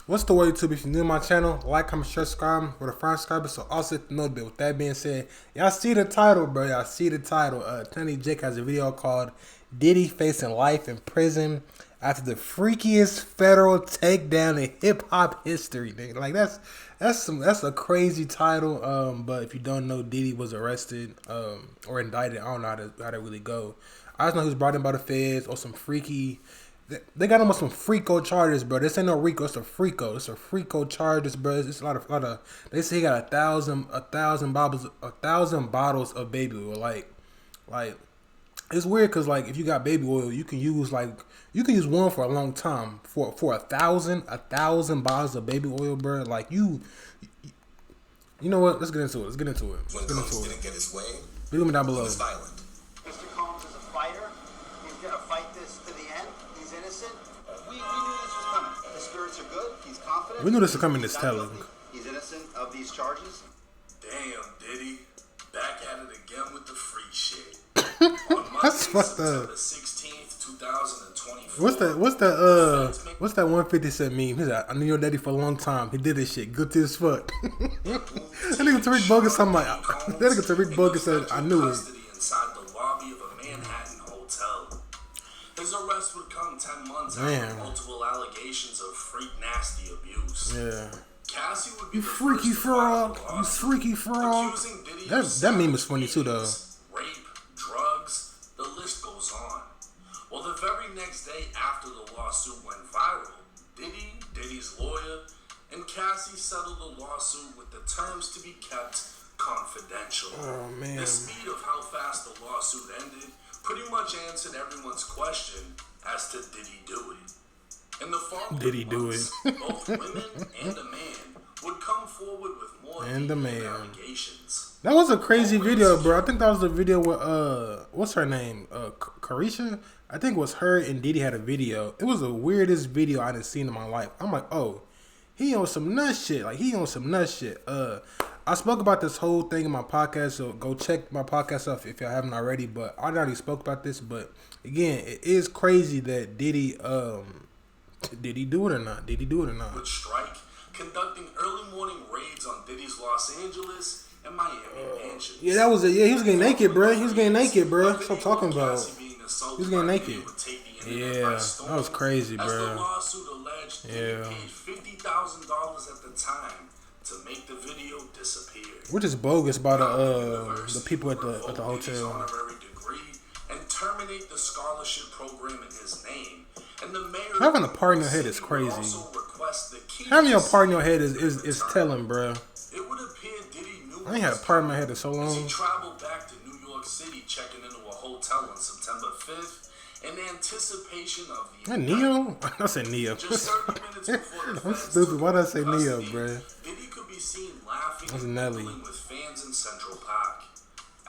What's the way to? If you're new to my channel, like, comment, share, subscribe with a friend subscriber. So also hit the note bell. With that being said, y'all see the title, bro. Y'all see the title. Tony Jake has a video called "Diddy Facing Life in Prison After the Freakiest Federal Takedown in Hip Hop History." Nigga. Like that's a crazy title. But if you don't know, Diddy was arrested or indicted. I don't know how to really go. I just know he was brought in by the feds or some freaky. They got him with some freako charges, bro. This ain't no Rico. It's a freako. It's a freako charges, bro. It's a lot of. They say he got 1,000 bottles of baby oil. Like it's weird because like if you got baby oil, you can use one for a long time. For 1,000 bottles of baby oil, bro. Like you know what? Let's get into it. When Combs didn't get his way, leave them down below. Mr. Combs is a fighter. He's gonna fight this to the end. He's innocent. We knew this was coming. The spirits are good. He's confident. We knew this was coming. This telling. He's innocent of these charges. Damn, Diddy, back at it again with the free shit. That's fucked up. September 16th, 2024. What's that 150 Cent meme? He's like, I knew your daddy for a long time. He did this shit. Guilty as fuck. That nigga Tariq Bogus, I'm like, that nigga Tariq Bogus said, I knew it. Inside the lobby of a Manhattan hotel. His arrest would come 10 months after multiple allegations of freak nasty abuse. Yeah. Cassie would be you freaky frog. You freaky frog. That meme is funny too, though. Rape, drugs, the list goes on. Well, the very next day after the lawsuit went viral, Diddy's lawyer, and Cassie settled the lawsuit with the terms to be kept confidential. Oh, man. The speed of how fast the lawsuit ended pretty much answered everyone's question as to did he do it. In the following months, both women and a man would come forward with more allegations. That was a crazy video, bro. I think that was the video with what's her name? Carisha? I think it was her and Diddy had a video. It was the weirdest video I done seen in my life. I'm like, oh, he on some nut shit. Like he on some nut shit. I spoke about this whole thing in my podcast, so go check my podcast out if y'all haven't already. But I already spoke about this. But again, it is crazy that Diddy did he do it or not? Would strike, conducting early morning raids on Diddy's Los Angeles and Miami mansions. Yeah, that was it. Yeah, he was getting naked, bro. Stop talking about. He was getting naked. Yeah, that was crazy, bro. As the lawsuit alleged, Diddy paid $50,000 at the time to make the video disappear. Which is bogus by the people at the hotel. Honorary degree and terminate the scholarship program in his name. And the mayor having a part in your head is crazy. Having your part in your head is telling, bro. It would appear Diddy knew I ain't had a part in my head in so long. He traveled back to New York City, checking into a hotel on September 5th in anticipation of the Neo? I said Neo. Just 30 minutes before the I'm stupid. Why did I say Neo, bro? Diddy could be seen laughing and giggling with fans in Central Park.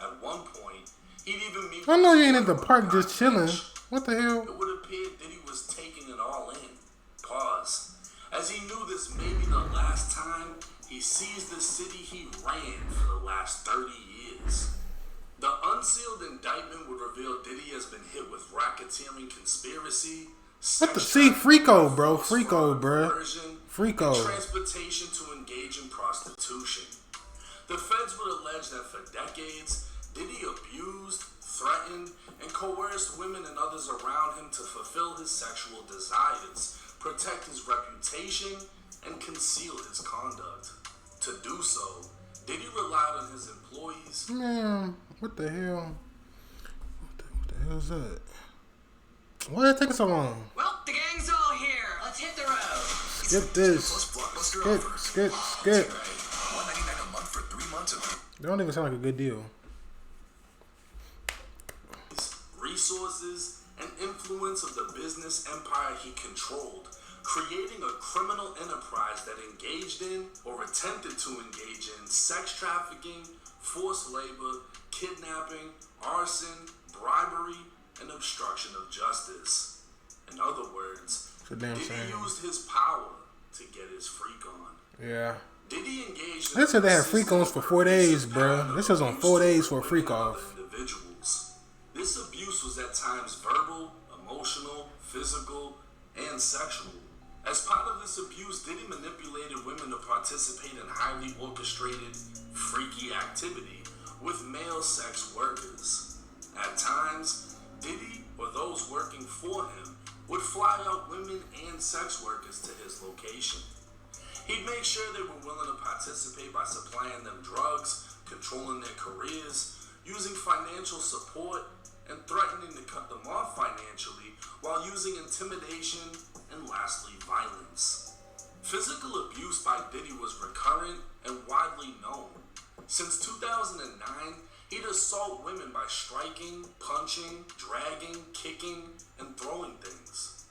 At one point, he'd even meet. I know you ain't at the park just chilling. What the hell? It would appear Diddy was taking it all in. Pause. As he knew this may be the last time he sees the city he ran for the last 30 years. The unsealed indictment would reveal Diddy has been hit with racketeering conspiracy, Freako, bro. Freako. and transportation to engage in prostitution. The feds would allege that for decades, Diddy abused, threatened, and coerced women and others around him to fulfill his sexual desires, protect his reputation, and conceal his conduct. To do so, Diddy relied on his employees. Man, what the hell? What the hell is that? Why did it take so long? Well, the gang's all here. Let's hit the road. Skip this. Skip. $199 a month for 3 months of. They don't even sound like a good deal. Resources and influence of the business empire he controlled, creating a criminal enterprise that engaged in or attempted to engage in sex trafficking, forced labor, kidnapping, arson, bribery, and obstruction of justice. In other words, Diddy used his power to get his freak on. Yeah. Diddy engaged. They said they had freak ons for 4 days, bro. This was on 4 days for a freak off. This abuse was at times verbal, emotional, physical, and sexual. As part of this abuse, Diddy manipulated women to participate in highly orchestrated, freaky activity with male sex workers. At times, Diddy or those working for him would fly out women and sex workers to his location. He'd make sure they were willing to participate by supplying them drugs, controlling their careers, using financial support, and threatening to cut them off financially while using intimidation and lastly violence. Physical abuse by Diddy was recurrent and widely known. Since 2009, he'd assault women by striking, punching, dragging, kicking, and throwing things.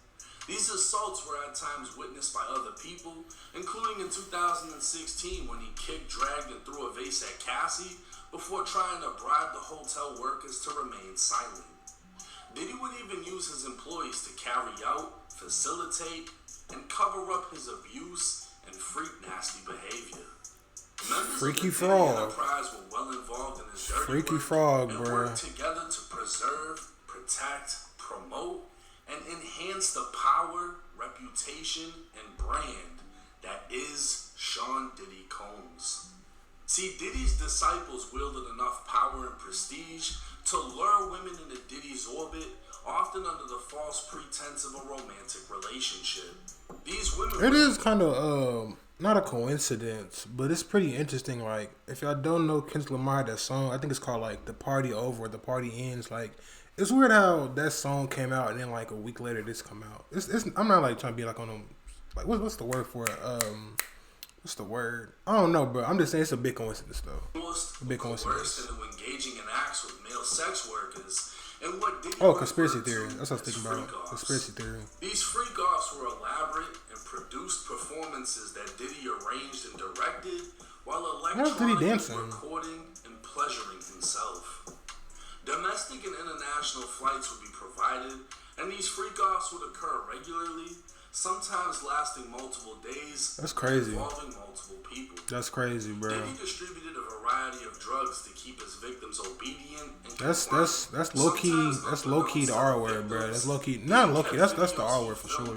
These assaults were at times witnessed by other people, including in 2016 when he kicked, dragged, and threw a vase at Cassie before trying to bribe the hotel workers to remain silent. Diddy would even use his employees to carry out, facilitate, and cover up his abuse and freak nasty behavior. Members Freaky of the frog. Diddy enterprise were well involved in his dirty Freaky work frog, and bruh. worked together to preserve, protect, promote, and enhance the power, reputation, and brand that is Sean Diddy Combs. See, Diddy's disciples wielded enough power and prestige to lure women into Diddy's orbit, often under the false pretense of a romantic relationship. These women It is kind of not a coincidence, but it's pretty interesting. Like, if y'all don't know Kendrick Lamar, that song, I think it's called like "The Party Over" or "The Party Ends." Like, it's weird how that song came out and then like a week later this come out. It's I'm not like trying to be like on them. Like, what's the word for it? What's the word? I don't know, bro. I'm just saying it's a big coincidence though. A big coincidence. into engaging in acts with male sex workers. And what Diddy Oh, conspiracy referred theory. to That's what I was as thinking about. freak-offs. Conspiracy theory. These freak-offs were elaborate and produced performances that Diddy arranged and directed while How's Diddy electronically dancing? recording and pleasuring himself. Domestic and international flights would be provided, and these freak-offs would occur regularly, sometimes lasting multiple days. That's crazy. Involving multiple people. That's crazy, bro. Diddy distributed a variety of drugs to keep his victims obedient and That's compliant. low key. Sometimes That's low key the R word, bro. That's low key. Not low key. That's the R word for sure.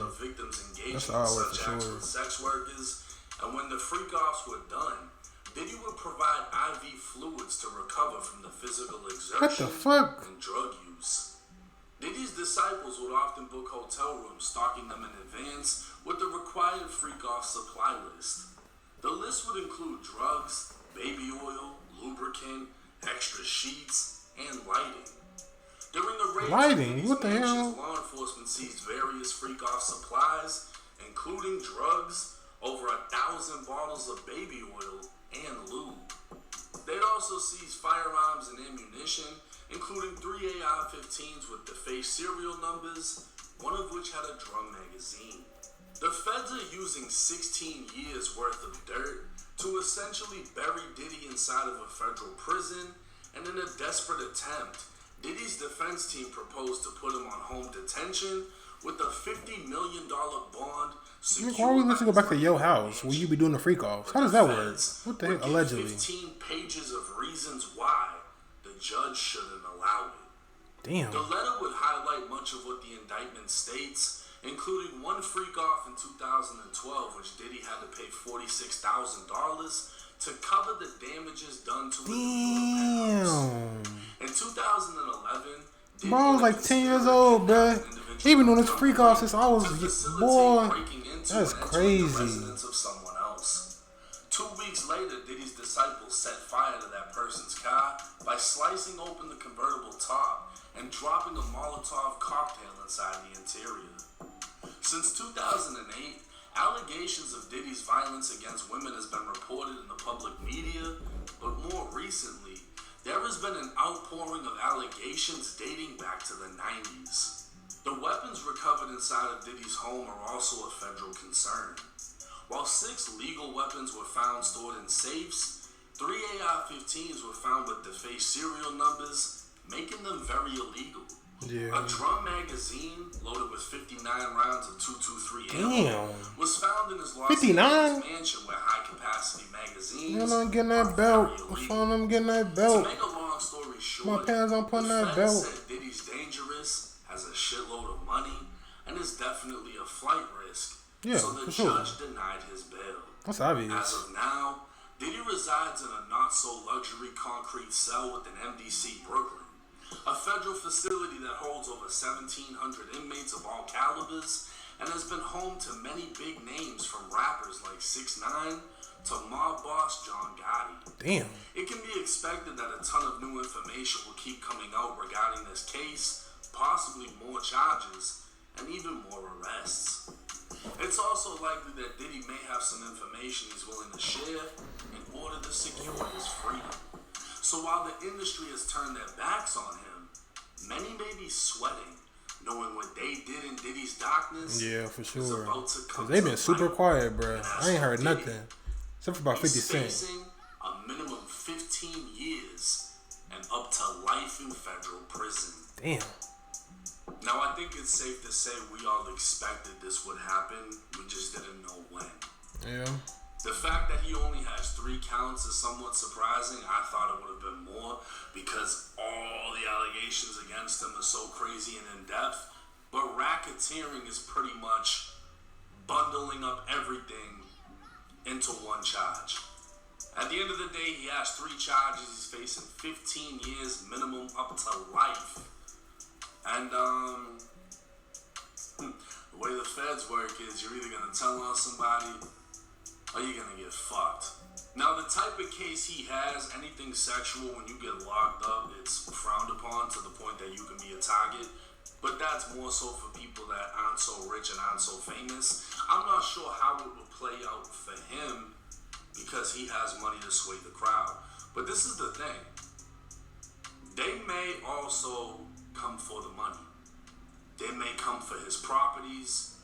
That's the R word for sure. Sex workers, and when the freak-offs were done, Diddy would provide IV fluids to recover from the physical exertion What the fuck? and drug use. Diddy's disciples would often book hotel rooms, stocking them in advance with the required freak-off supply list. The list would include drugs, baby oil, lubricant, extra sheets, and lighting. During the raids, Lighting? Diddy's What the mansions, hell? law enforcement seized various freak-off supplies, including drugs, over 1,000 bottles of baby oil, and lube. They'd also seize firearms and ammunition, including 3 AR-15s with defaced serial numbers, one of which had a drum magazine. The feds are using 16 years worth of dirt to essentially bury Diddy inside of a federal prison, and in a desperate attempt, Diddy's defense team proposed to put him on home detention with a $50 million bond. Why are we letting go back to your house where you be doing the freak offs? How does that work? What the heck? Allegedly. 15 pages of reasons why the judge shouldn't allow it. Damn. The letter would highlight much of what the indictment states, including one freak-off in 2012, which Diddy had to pay $46,000 to cover the damages done to him. Damn. In 2011, Diddy Bro, I was like 10 years old, bro. He been doing this freak off since I was, boy. That's crazy. Residence of someone else. 2 weeks later, Diddy's disciples set fire to that person's car by slicing open the convertible top and dropping a Molotov cocktail inside the interior. Since 2008, allegations of Diddy's violence against women has been reported in the public media, but more recently, there has been an outpouring of allegations dating back to the 90s. The weapons recovered inside of Diddy's home are also a federal concern. While 6 legal weapons were found stored in safes, 3 AR-15s were found with defaced serial numbers, making them very illegal. Yeah. A drum magazine loaded with 59 rounds of .223 ammo was found in his Los 59? Angeles mansion where high-capacity magazines You know, I'm getting that belt. What's wrong? I'm getting that To belt. make a long story short, My pants on putting the that feds belt. said Diddy's dangerous, has a shitload of money, and is definitely a flight risk. Yeah, so the for sure. judge denied his bail. That's obvious. As of now, Diddy resides in a not-so-luxury concrete cell within MDC, Brooklyn, a federal facility that holds over 1,700 inmates of all calibers and has been home to many big names from rappers like 6ix9ine to mob boss John Gotti. Damn. It can be expected that a ton of new information will keep coming out regarding this case, possibly more charges, and even more arrests. It's also likely that Diddy may have some information he's willing to share in order to secure his freedom. So while the industry has turned their backs on him, many may be sweating, knowing what they did in Diddy's darkness. Yeah, for is sure. about to come Cause they've been to super light. quiet, bro. And as I ain't for heard Diddy, nothing except for about 50 he's Cent. facing a minimum 15 years and up to life in federal prison. Damn. Now, I think it's safe to say we all expected this would happen. We just didn't know when. Yeah. The fact that he only has 3 counts is somewhat surprising. I thought it would have been more because all the allegations against him are so crazy and in-depth. But racketeering is pretty much bundling up everything into one charge. At the end of the day, he has 3 charges. He's facing 15 years minimum up to life. And the way the feds work is you're either going to tell on somebody or you're going to get fucked. Now, the type of case he has, anything sexual, when you get locked up, it's frowned upon to the point that you can be a target. But that's more so for people that aren't so rich and aren't so famous. I'm not sure how it would play out for him because he has money to sway the crowd. But this is the thing. They may also come for the money. They may come for his properties.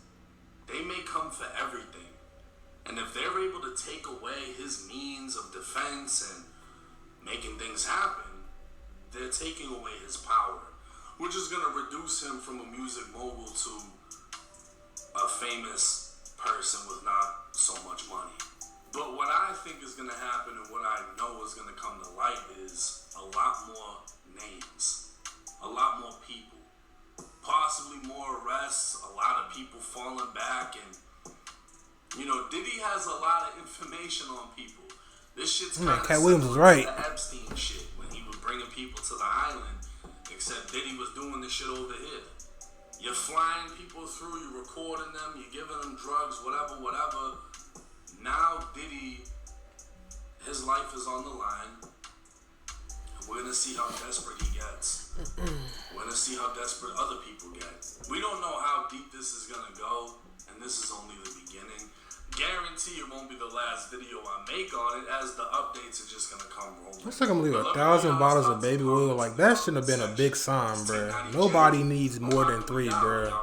They may come for everything. And if they're able to take away his means of defense and making things happen, they're taking away his power, which is going to reduce him from a music mogul to a famous person with not so much money. But what I think is going to happen and what I know is going to come to light is a lot more names, a lot more people, possibly more arrests, a lot of people falling back. And, you know, Diddy has a lot of information on people. This shit's kind of Cat Williams was right. The Epstein shit when he was bringing people to the island, except Diddy was doing this shit over here. You're flying people through, you're recording them, you're giving them drugs, whatever. Now Diddy, his life is on the line. We're going to see how desperate he gets. We're going to see how desperate other people get. We don't know how deep this is going to go, and this is only the beginning. Guarantee it won't be the last video I make on it, as the updates are just going to come rolling. Let's take him leave 1,000 bottles of baby oil. Like, that shouldn't have been a big sign, bro. Nobody needs more than 3, bro.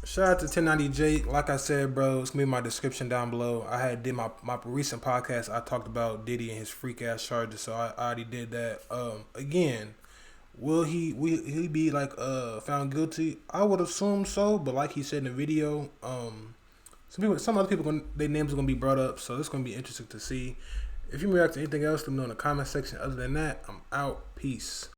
Shout out to 1090J. Like I said, bro, it's gonna be in my description down below. I did my recent podcast. I talked about Diddy and his freak ass charges, so I already did that. Again, will he be like found guilty? I would assume so, but like he said in the video, some other people their names are gonna be brought up, so it's gonna be interesting to see. If you react to anything else, let me know in the comment section. Other than that, I'm out. Peace.